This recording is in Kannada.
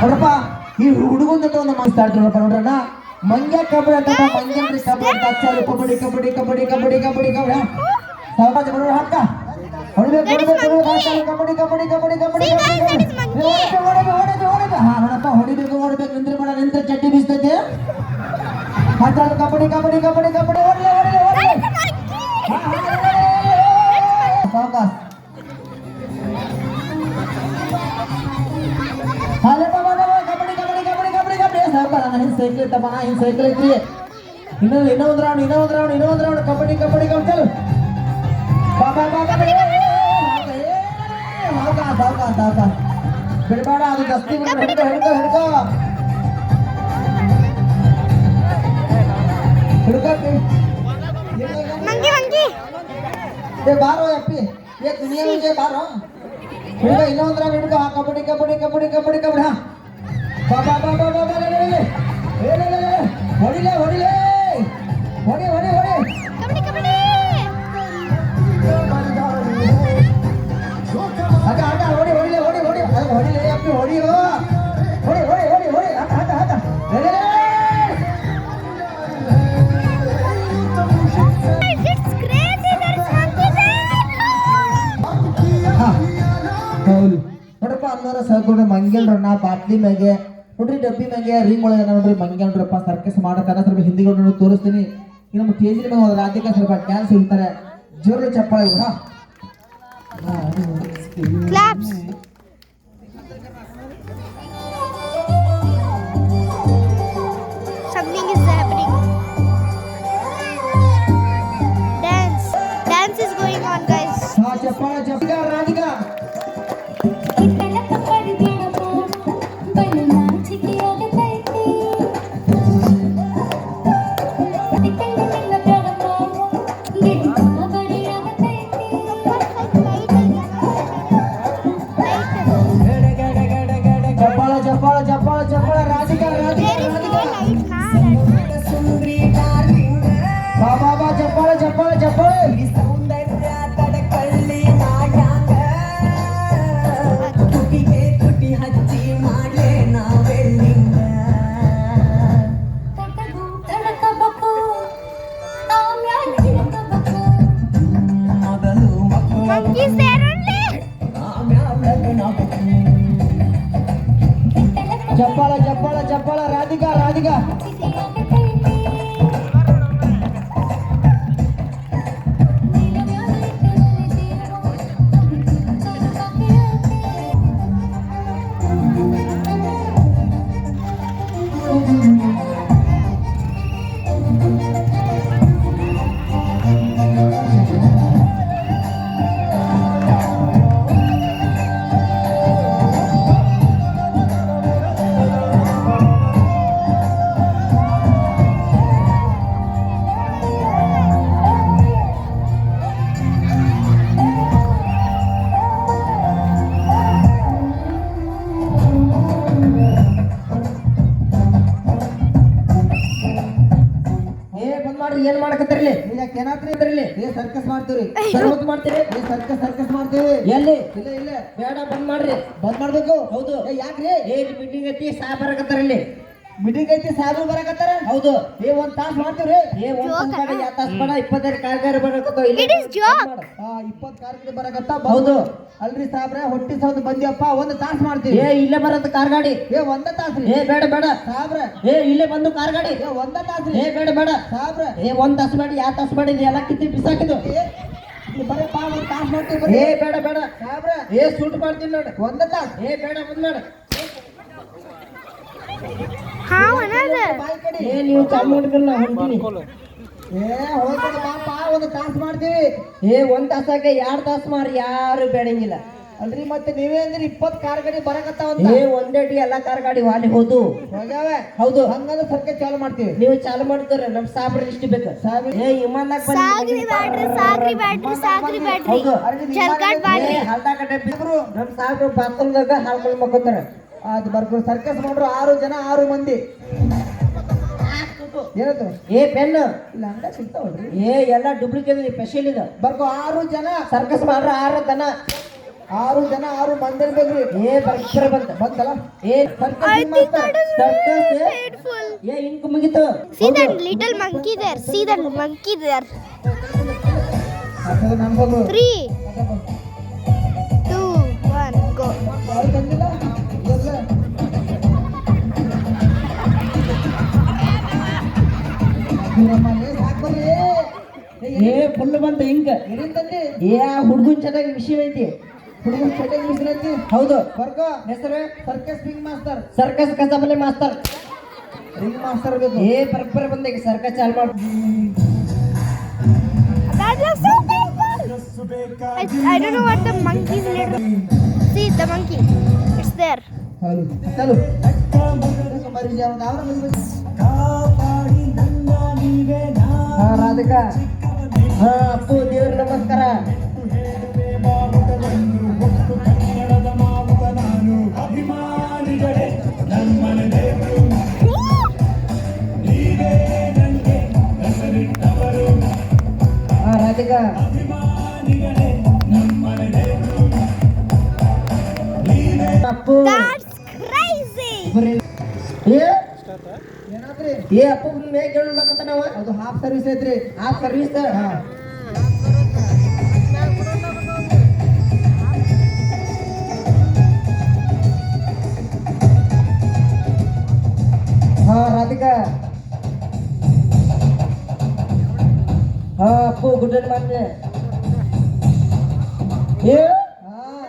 ನೋಡ್ರಪ್ಪ ಈ ಹುಡುಗನ ಜೊತೆ ಒಂದು ಮಾತಾಡ್ತೀವಿ ನೋಡಪ್ಪ ನೋಡ್ರಣ್ಣ ಮಂಗ್ಯ ಕಬಡ್ಡಿ ಅಂತ ಮಂಗ್ಯನ್ರಿ ಕಬಡ್ಡಿ ಕಬಡ್ಡಿ ಕಬಡ್ಡಿ ಕಬಡ್ಡಿ ಕಬಡ್ಡಿ ಕಬಡ್ಡಿ ಕಬಡ್ಡಿ ಸಾವಕಾಶ ಬರೋಣ ಹಾಕ ಹೊಡಿಬೇಕು ಕಬಡ್ಡಿ ಕಬಡ್ಡಿ ಕಬಡ್ಡಿ ಕಬಡ್ಡಿ ಹಾ ನೋಡಪ್ಪ ಹೊಡಿಬೇಕು ಹೊಡಿಬೇಕು ನಿಂತ್ರೆ ಬೇಡ ನಿಂತ್ರೆ ಚಡ್ಡಿ ಬೀಸ್ತೈತೆ ಹಾಕಾಡು ಕಬಡ್ಡಿ ಕಬಡ್ಡಿ ಕಬಡ್ಡಿ ಕಬಡ್ಡಿ ಹೊಡ್ಲಿ ಹೊಡ್ಲಿ ಹೊಡ್ಲಿ ಸಾವಕಾಶ ಸೈಕಲ್ ತಪ್ಪ ಹಿಂಗ್ ಸೈಕಲ್ ಐತಿ ಇನ್ನೊಂದ್ ರೌಂಡ್ ಕಬಡ್ಡಿ ಕಬಡ್ಡಿ ಕಬಡ್ಡಿ ಬಿಡಬೇಡ ಅದು ದಸ್ತಿ ಹಿಡ್ಕೋ ಹಿಡ್ಕೋ ಹಿಡ್ಕೋ ಬಾರೋ ಅಪ್ಪಿ ದುನಿಯಾ ಮುಂಜೆ ಬಾರೋ ಹಿಡ್ಕೋ ಇನ್ನೊಂದ್ ರೌಂಡ್ ಹಿಡ್ಕೋ ಕಬಡ್ಡಿ ಕಬಡ್ಡಿ ಕಬಡ್ಡಿ ಕಬಡ್ಡಿ ಕಬಡ್ಡಿ ಹಾ ಬಾಬಾ ಬಾಬಾ ಬಾಬಾ ಹೊಡಿಲೆ ಹೊಡಿಲೆ ಹೊಡಿ ಹೊಡಿ ಹೊಡಿ ಆಗ ಆಗ ಹೊಡಿ ಹೊಡಿಲೆ ಹೊಡಿ ಹೊಡಿ ಹೊಡಿಲೆ ಅಪ್ಪಿ ಹೊಡಿಯೋ ಹೊಡಿ ಹೊಡಿ ಹೊಡಿ ಹೊಡಿ ಆಗ ಆಗ ಆಗ ನೋಡ್ರಪ್ಪ ಅನ್ನೋರ ಸಹಕೊಂಡು ಮಂಗೇಳ್ರಣ್ಣ ಬಾಟ್ಲಿ ಮ್ಯಾಗೆ ನೋಡ್ರಿ ಡಬ್ಬಿ ಮ್ಯಾಗೆ ರಿಂಗ್ ಒಳಗೆ ನೋಡ್ರಿ ಮಂಗ್ಯಾನ್ರಪ್ಪ ಸರ್ಕಸ್ ಮಾಡತ್ತಾರ ಸ್ವಲ್ಪ ಹಿಂದಿಗಳು ತೋರಿಸ್ತೀನಿ ಈಗ ನಮ್ಮ ಕೇಜಿನ ಮ್ಯಾಗ ಒಂದು ರಾಜ್ಯಕ್ಕೆ ಸ್ವಲ್ಪ ಡ್ಯಾನ್ಸ್ ಹೇಳ್ತಾರೆ ಜೋರು ಚಪ್ಪಾಳೆ ಹಾ Something is happening. Dance is going on, guys. ಹಾ ಚಪ್ಪಾಳೆ ಚಪ್ಪಾಳೆ Radhika Monkeys there only. ಚಪ್ಪಾಳ ಚಪ್ಪಾಳ ಚಪ್ಪಾಳ Radhika Radhika ಏನ್ ಮಾಡಕತ್ತಿರ್ಲಿ ಏನಾತ್ರಿ ಸರ್ಕಸ್ ಮಾಡ್ತೀವ್ರಿ ಸರ್ವತ್ ಮಾಡ್ತೀವಿ ಸರ್ಕಸ್ ಮಾಡ್ತೀವಿ ಎಲ್ಲಿ ಇಲ್ಲ ಇಲ್ಲ ಬೇಡ ಬಂದ್ ಮಾಡ್ರಿ ಬಂದ್ ಮಾಡ್ಬೇಕು ಹೌದು ಯಾಕ್ರಿ ಮೀಟಿಂಗ್ ಐತಿ ಸಾಹೇಬ್ ಬರಕತ್ತಾರಲ್ಲಿ ಮೀಟಿಂಗ್ ಐತಿ ಸಾಹೇಬ್ರು ಬರಕತ್ತಾರ ಹೌದು ಒಂದ್ ತಾಸ್ ಮಾಡ್ತೀವ್ರಿ ಒಂದ್ ತಾಸ್ ಬೇಡ 25 ಕಾರ್ಗಾರ ಬರಕತ್ತಾವ 20 ಕಾರ್ಗಾಡಿ ಬರಕತ್ತ ಹೌದು ಅಲ್ರಿ ಸಾಹೇಬ್ರೆ ಹೊಟ್ಟಿ ಸೌದ್ ಬಂದಿಯಪ್ಪ ಒಂದ್ ತಾಸ್ ಮಾಡ್ತೀವಿ ಇಲ್ಲೇ ಬರತ್ತ ಕಾರ್ಗಾಡಿ ಒಂದ ತಾಸ್ರಿ ಬೇಡ ಬೇಡ ಸಾಹೇಬ್ರೆ ಇಲ್ಲೇ ಬಂದು ಕಾರ್ಗಾಡಿ ಒಂದ ತಾಸ್ರಿ ಬೇಡ ಬೇಡ ಸಾಹೇಬ್ರೆ ಒಂದ್ ತಾಸ್ ಬೇಡ ಯಾವ ತಾಸ್ ಬೇಡ ಎಲ್ಲ ಕಿತ್ತಿ ಬಿಸಾಕಿದ್ದು ಬರಪ್ಪ ಒಂದ್ ತಾಸ್ ಮಾಡ್ತೀವಿ ಬೇಡ ಬೇಡ ಸಾಹೇಬ್ರೆ ಸೂಟ್ ಮಾಡ್ತೀನಿ ನೋಡಿ ಒಂದ ತಾಸ್ ಬೇಡ ಬಂದ್ ಮಾಡ ನೀವು ಚಾಲು ಮಾಡಿದ್ರಲ್ಲ ಹೊಂಟಿನಿ ಹೋಗ್ತದೆ ಪಾಪ ಒಂದು ತಾಸು ಮಾಡ್ತೀವಿ ಒಂದ್ ತಾಸಾಗೆ 2 ತಾಸು ಮಾರಿ ಯಾರು ಬೇಡಂಗಿಲ್ಲ ಅಲ್ರಿ ಮತ್ತೆ ನೀವೇ ಅಂದ್ರೆ 20 ಕಾರ್ ಗಾಡಿ ಬರಕತ್ತಾವ ಒಂದೇಟಿ ಎಲ್ಲಾ ಕಾರ್ ಗಾಡಿ ವಾಲಿ ಹೋದು ಹೋಗ್ಯಾವೆ ಹೌದು ಹಂಗಂದ್ರೆ ಸರ್ಕೆ ಚಾಲು ಮಾಡ್ತೀವಿ ನೀವು ಚಾಲು ಮಾಡ್ತೀರ ನಮ್ ಸಾಬ್ರ ಇಷ್ಟ ಬೇಕು ಇಮಾನ್ದಾಗ ಹಲ್ದಾಕಟ್ಟೆ ಬಿದ್ರು ನಮ್ ಸಾಬ್ರು ಬಾತ್ರೂಮ್ದಾಗ ಹಾಳ್ಕೊಂಡ್ ಮಕ್ಕೋತಾರ ಅದು ಬರ್ಕೊಂಡು ಸರ್ಕಸ್ ಮಾಡ್ರು 6 ಜನ 6 ಮಂದಿ ಏನದು ಪೆನ್ ಇಲ್ಲ ಅಂಗಡಿ ಸಿಗ್ತಾವಲ್ರಿ ಎಲ್ಲ ಡೂಪ್ಲಿಕೇಟ್ ಸ್ಪೆಷಲ್ ಇದೆ ಬರ್ಕೋ 6 ಜನ ಸರ್ಕಸ್ ಮಾಡ್ರ 6 ದನ 6 ಜನ 6 ಮಂದಿ ಬೇಕ್ರಿ ಏ ಬರ್ಕರ ಬಂತಲ್ಲ ಏ I think that is circus painful. ಏ ಇಂಕ್ ಮುಗಿತು See that little monkey there. See that monkey there. 3, 2, 1, go. ಏ ಫುಲ್ ಬಂತ ಇಂಕ ಏ ಹುಡುಗನ್ ಚೆನ್ನಾಗಿ ವಿಷಯ ಐತಿ ಹುಡುಗನ್ ಚೆನ್ನಾಗಿ ವಿಷಯ ಐತಿ ಹೌದು ಬರ್ಕೋ ಹೆಸರು ಸರ್ಕಸ್ ರಿಂಗ್ ಮಾಸ್ಟರ್ ಸರ್ಕಸ್ ಕಸಬಲೆ ಮಾಸ್ಟರ್ ರಿಂಗ್ ಮಾಸ್ಟರ್ ಬೇಕು ಏ ಬರ್ಬರ್ ಬಂದ ಈಗ ಸರ್ಕಸ್ ಚಾಲು ಮಾಡು That was so painful. I don't know what the monkey's made of. See the monkey. It's there. Hello ಚಲು ಮರಿ ಜಾವ ಹಾ ರಾಧಿಕಾ ಹಾ ಅಪ್ಪು ದೇವ್ರ ನಮಸ್ಕಾರ ಹಾ ರಾಧಿಕಾ ಅಪ್ಪು That's crazy. ಏ ಏನಾದ್ರಿ ಏ ಅಪ್ಪ ಮೇಗ ಹೇಳಲಕತ್ತ ನಾವ ಅದು ಹಾಫ್ ಸರ್ವಿಸ್ ಐತ್ರಿ ಹಾಫ್ ಸರ್ವಿಸ್ ಹಾ ರಾಧಿಕಾ ಹಾ ಅಪ್ಪು ಗುಡ್ ಮಾರ್ನಿಂಗ್ ಏ